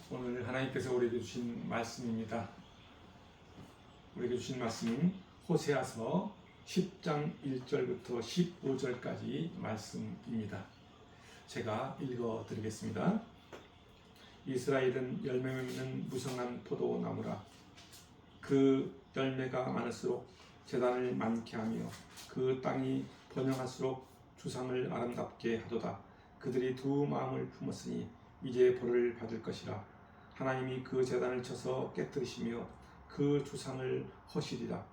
오늘 하나님께서 우리에게 주신 말씀입니다. 우리에게 주신 말씀은 호세아서 10장 1절부터 15절까지 말씀입니다. 제가 읽어드리겠습니다. 이스라엘은 열매 맺는 무성한 포도나무라. 그 열매가 많을수록 제단을 많게 하며 그 땅이 번영할수록 주상을 아름답게 하도다. 그들이 두 마음을 품었으니 이제 벌을 받을 것이라. 하나님이 그 제단을 쳐서 깨뜨리시며 그 주상을 허시리라.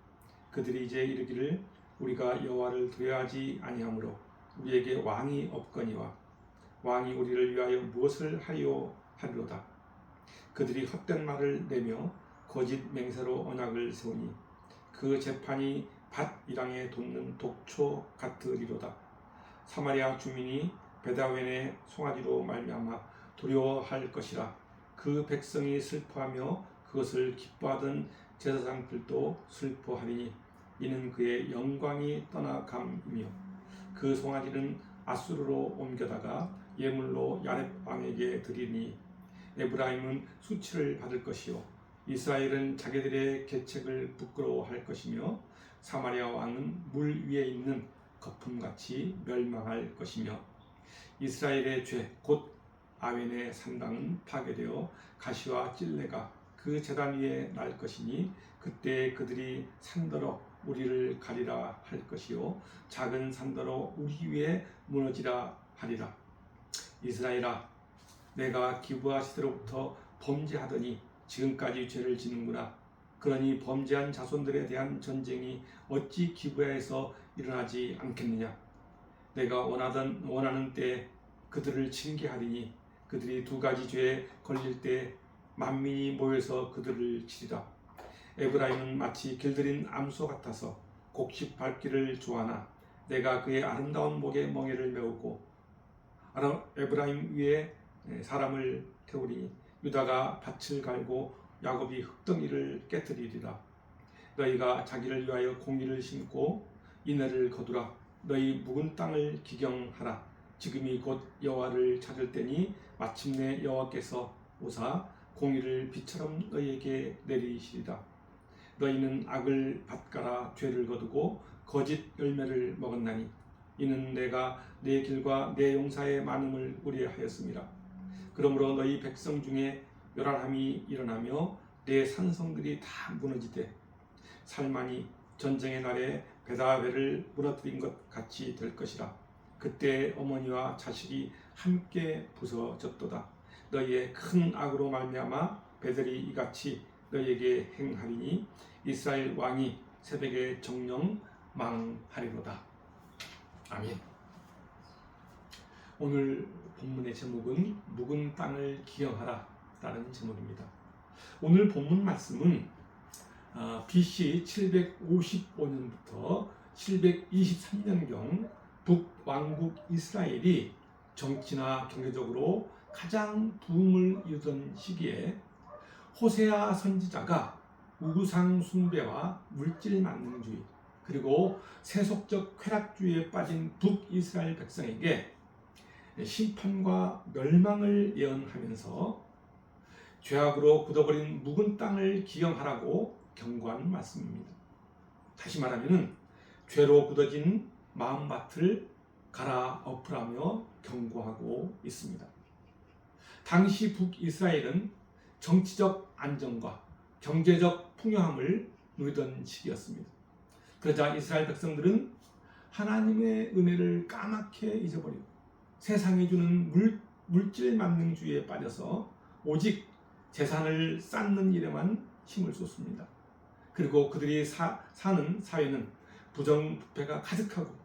그들이 이제 이르기를 우리가 여호와를 두려워하지 아니하므로 우리에게 왕이 없거니와 왕이 우리를 위하여 무엇을 하리오 하리로다. 그들이 헛된 말을 내며 거짓 맹세로 언약을 세우니 그 재판이 밭 이랑에 돋는 독초 같으리로다. 사마리아 주민이 베다웬의 송아지로 말미암아 두려워할 것이라. 그 백성이 슬퍼하며 그것을 기뻐하던 제사장들도 슬퍼하리니 이는 그의 영광이 떠나감이며 그 송아지는 아수르로 옮겨다가 예물로 야렙 왕에게 드리니 에브라임은 수치를 받을 것이요 이스라엘은 자기들의 계책을 부끄러워할 것이며 사마리아 왕은 물 위에 있는 거품같이 멸망할 것이며 이스라엘의 죄 곧 아웬의 산당은 파괴되어 가시와 찔레가 그 제단 위에 날 것이니 그때 그들이 산더러 우리를 가리라 할 것이요 작은 산더러 우리 위에 무너지라 하리라. 이스라엘아, 내가 기브아 시대로부터 범죄하더니 지금까지 죄를 지는구나. 그러니 범죄한 자손들에 대한 전쟁이 어찌 기브아에서 일어나지 않겠느냐. 내가 원하는 때에 그들을 징계하리니 그들이 두 가지 죄에 걸릴 때 만민이 모여서 그들을 치리라. 에브라임은 마치 길들인 암소 같아서 곡식 밟기를 좋아하나 내가 그의 아름다운 목에 멍에를 메우고 에브라임 위에 사람을 태우리니 유다가 밭을 갈고 야곱이 흙덩이를 깨뜨리리라. 너희가 자기를 위하여 공의를 심고 인애를 거두라. 너희 묵은 땅을 기경하라. 지금이 곧 여호와를 찾을 때니 마침내 여호와께서 오사 공의를 비처럼 너희에게 내리시리라. 너희는 악을 밭가라 죄를 거두고 거짓 열매를 먹었나니 이는 내가 내 길과 내 용사의 많음을 우려하였음이라. 그러므로 너희 백성 중에 요란함이 일어나며 내 산성들이 다 무너지되 살만이 전쟁의 날에 베다벨을 무너뜨린 것 같이 될 것이라. 그때 어머니와 자식이 함께 부서졌도다. 너희의 큰 악으로 말미암아 베델이 이같이 너희에게 행하리니 이스라엘 왕이 새벽에 정령 망하리로다. 아멘. 오늘 본문의 제목은 묵은 땅을 기경하라 라는 제목입니다. 오늘 본문 말씀은 BC 755년부터 723년경 북왕국 이스라엘이 정치나 경제적으로 가장 부흥을 이루던 시기에 호세아 선지자가 우상 숭배와 물질 만능주의 그리고 세속적 쾌락주의에 빠진 북이스라엘 백성에게 심판과 멸망을 예언하면서 죄악으로 굳어버린 묵은 땅을 기경하라고 경고하는 말씀입니다. 다시 말하면 죄로 굳어진 마음밭을 갈아엎으라며 경고하고 있습니다. 당시 북이스라엘은 정치적 안정과 경제적 풍요함을 누리던 시기였습니다. 그러자 이스라엘 백성들은 하나님의 은혜를 까맣게 잊어버리고 세상이 주는 물질 만능주의에 빠져서 오직 재산을 쌓는 일에만 힘을 쏟습니다. 그리고 그들이 사는 사회는 부정부패가 가득하고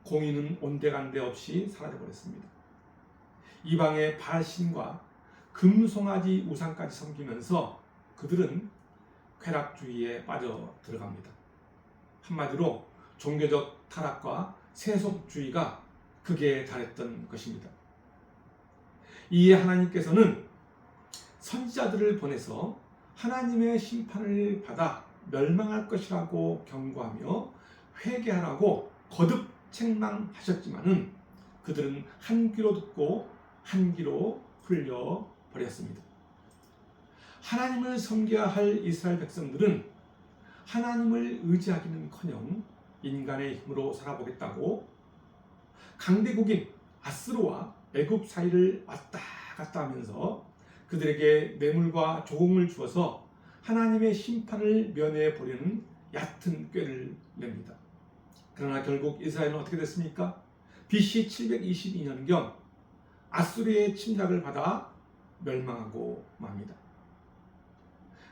공의는 온데간데 없이 사라져버렸습니다. 이방의 바알신과 금송아지 우상까지 섬기면서 그들은 쾌락주의에 빠져 들어갑니다. 한마디로 종교적 타락과 세속주의가 극에 달했던 것입니다. 이에 하나님께서는 선지자들을 보내서 하나님의 심판을 받아 멸망할 것이라고 경고하며 회개하라고 거듭 책망하셨지만은 그들은 한 귀로 듣고 한 귀로 흘려 버렸습니다. 하나님을 섬겨야 할 이스라엘 백성들은 하나님을 의지하기는커녕 인간의 힘으로 살아보겠다고 강대국인 아스로와 애굽 사이를 왔다 갔다 하면서 그들에게 뇌물과 조공을 주어서 하나님의 심판을 면해 보려는 얕은 꾀를 냅니다. 그러나 결국 이스라엘은 어떻게 됐습니까? BC 722년경 아수르의 침략을 받아 멸망하고 맙니다.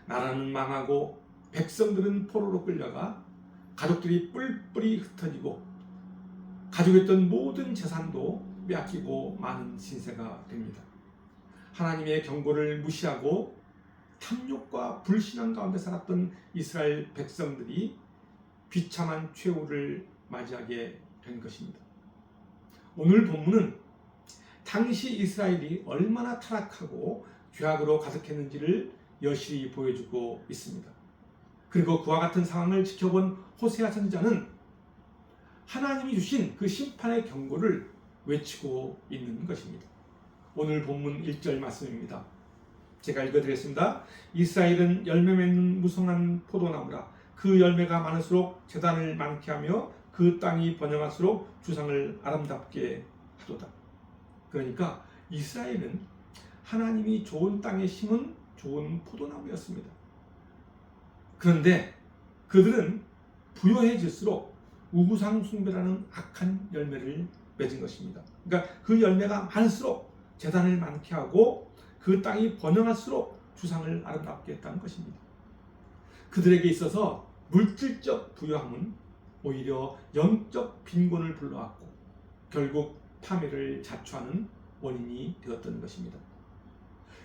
나라는 망하고 백성들은 포로로 끌려가 가족들이 뿔뿔이 흩어지고 가지고 있던 모든 재산도 빼앗기고 많은 신세가 됩니다. 하나님의 경고를 무시하고 탐욕과 불신앙 가운데 살았던 이스라엘 백성들이 비참한 최후를 맞이하게 된 것입니다. 오늘 본문은 당시 이스라엘이 얼마나 타락하고 죄악으로 가득했는지를 여실히 보여주고 있습니다. 그리고 그와 같은 상황을 지켜본 호세아 선지자는 하나님이 주신 그 심판의 경고를 외치고 있는 것입니다. 오늘 본문 1절 말씀입니다. 제가 읽어드리겠습니다. 이스라엘은 열매 맺는 무성한 포도나무라. 그 열매가 많을수록 재단을 많게 하며 그 땅이 번영할수록 주상을 아름답게 하도다. 그러니까 이스라엘은 하나님이 좋은 땅에 심은 좋은 포도나무였습니다. 그런데 그들은 부여해질수록 우상 숭배라는 악한 열매를 맺은 것입니다. 그러니까 그 열매가 많을수록 재단을 많게 하고 그 땅이 번영할수록 주상을 아름답게 했다는 것입니다. 그들에게 있어서 물질적 부유함은 오히려 영적 빈곤을 불러왔고 결국 파멸을 자초하는 원인이 되었던 것입니다.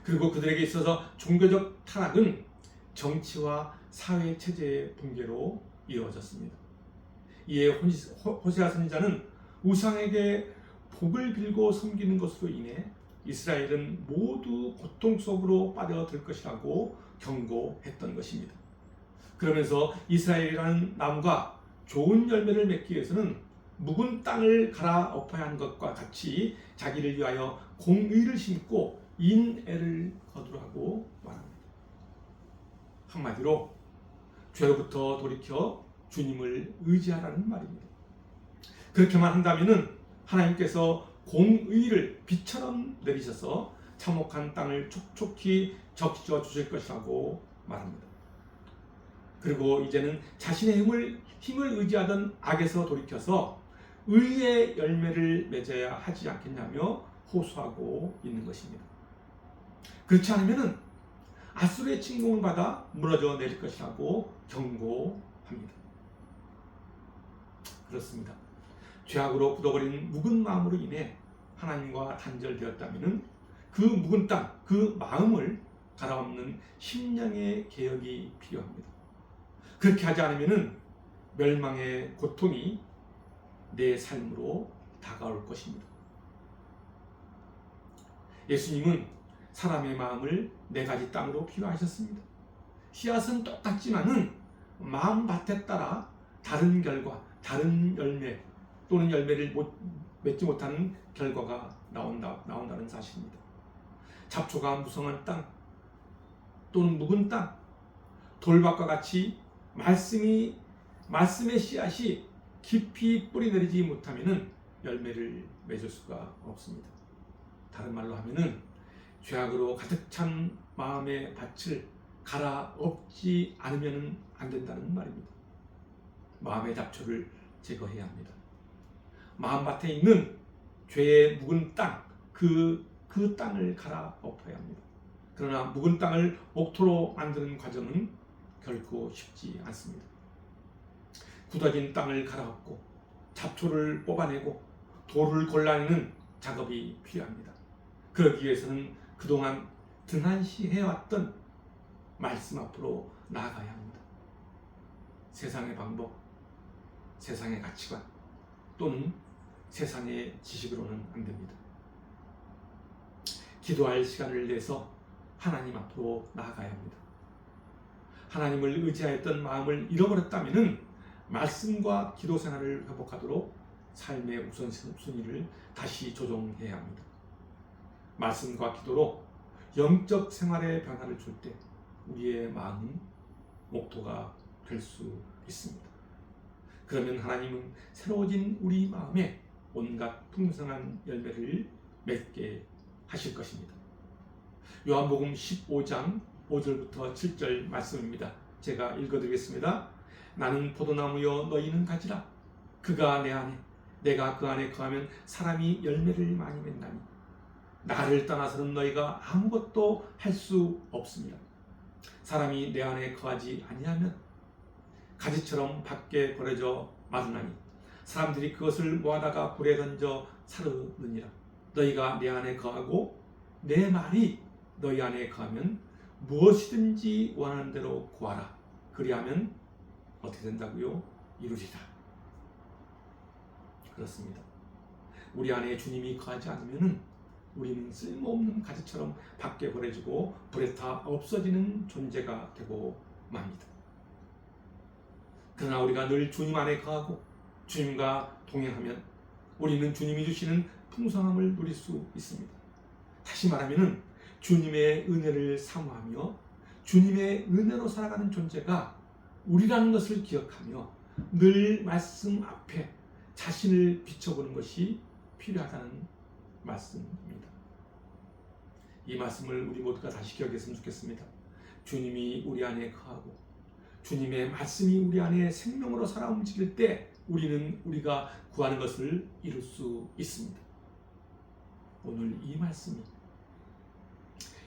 그리고 그들에게 있어서 종교적 타락은 정치와 사회 체제의 붕괴로 이루어졌습니다. 이에 호세아 선지자는 우상에게 복을 빌고 섬기는 것으로 인해 이스라엘은 모두 고통 속으로 빠져들 것이라고 경고했던 것입니다. 그러면서 이스라엘이라는 나무가 좋은 열매를 맺기 위해서는 묵은 땅을 갈아엎어야 하는 것과 같이 자기를 위하여 공의를 심고 인애를 거두라고 말합니다. 한마디로 죄로부터 돌이켜 주님을 의지하라는 말입니다. 그렇게만 한다면 하나님께서 공의를 비처럼 내리셔서 참혹한 땅을 촉촉히 적셔 주실 것이라고 말합니다. 그리고 이제는 자신의 힘을 의지하던 악에서 돌이켜서 의의 열매를 맺어야 하지 않겠냐며 호소하고 있는 것입니다. 그렇지 않으면 아수르의 침공을 받아 무너져 내릴 것이라고 경고합니다. 그렇습니다. 죄악으로 굳어버린 묵은 마음으로 인해 하나님과 단절되었다면 그 묵은 땅, 그 마음을 갈아엎는 심령의 개혁이 필요합니다. 그렇게 하지 않으면 멸망의 고통이 내 삶으로 다가올 것입니다. 예수님은 사람의 마음을 네 가지 땅으로 비유하셨습니다. 씨앗은 똑같지만은 마음밭에 따라 다른 결과, 다른 열매 또는 열매를 맺지 못하는 결과가 나온다는 사실입니다. 잡초가 무성한 땅 또는 묵은 땅, 돌밭과 같이 말씀의 씨앗이 깊이 뿌리내리지 못하면 열매를 맺을 수가 없습니다. 다른 말로 하면은 죄악으로 가득 찬 마음의 밭을 갈아엎지 않으면 안 된다는 말입니다. 마음의 잡초를 제거해야 합니다. 마음밭에 있는 죄의 묵은 땅, 그 땅을 갈아엎어야 합니다. 그러나 묵은 땅을 옥토로 만드는 과정은 결코 쉽지 않습니다. 굳어진 땅을 갈아엎고 잡초를 뽑아내고 돌을 골라내는 작업이 필요합니다. 그러기 위해서는 그동안 등한시해왔던 말씀 앞으로 나아가야 합니다. 세상의 방법, 세상의 가치관 또는 세상의 지식으로는 안 됩니다. 기도할 시간을 내서 하나님 앞으로 나아가야 합니다. 하나님을 의지하였던 마음을 잃어버렸다면 말씀과 기도 생활을 회복하도록 삶의 우선순위를 다시 조정해야 합니다. 말씀과 기도로 영적 생활의 변화를 줄 때 우리의 마음 목토가 될 수 있습니다. 그러면 하나님은 새로워진 우리 마음에 온갖 풍성한 열매를 맺게 하실 것입니다. 요한복음 15장 5절부터 7절 말씀입니다. 제가 읽어드리겠습니다. 나는 포도나무여 너희는 가지라. 그가 내 안에 내가 그 안에 거하면 사람이 열매를 많이 맺나니 나를 떠나서는 너희가 아무것도 할 수 없습니다. 사람이 내 안에 거하지 아니하면 가지처럼 밖에 버려져 마르나니 사람들이 그것을 모아다가 불에 던져 사르느니라. 너희가 내 안에 거하고 내 말이 너희 안에 거하면 무엇이든지 원하는 대로 구하라. 그리하면 어떻게 된다고요? 이루리라. 그렇습니다. 우리 안에 주님이 거하지 않으면 우리는 쓸모없는 가지처럼 밖에 버려지고 불에 타 없어지는 존재가 되고 맙니다. 그러나 우리가 늘 주님 안에 거하고 주님과 동행하면 우리는 주님이 주시는 풍성함을 누릴 수 있습니다. 다시 말하면 주님의 은혜를 사모하며 주님의 은혜로 살아가는 존재가 우리라는 것을 기억하며 늘 말씀 앞에 자신을 비춰보는 것이 필요하다는 말씀입니다. 이 말씀을 우리 모두가 다시 기억했으면 좋겠습니다. 주님이 우리 안에 거하고 주님의 말씀이 우리 안에 생명으로 살아 움직일 때 우리는 우리가 구하는 것을 이룰 수 있습니다. 오늘 이 말씀이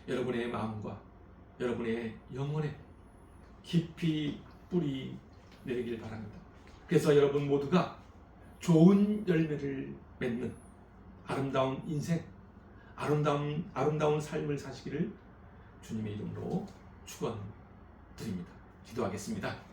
여러분의 마음과 여러분의 영혼에 깊이 뿌리 내리길 바랍니다. 그래서 여러분 모두가 좋은 열매를 맺는 아름다운 인생, 아름다운 삶을 사시기를 주님의 이름으로 축원드립니다. 기도하겠습니다.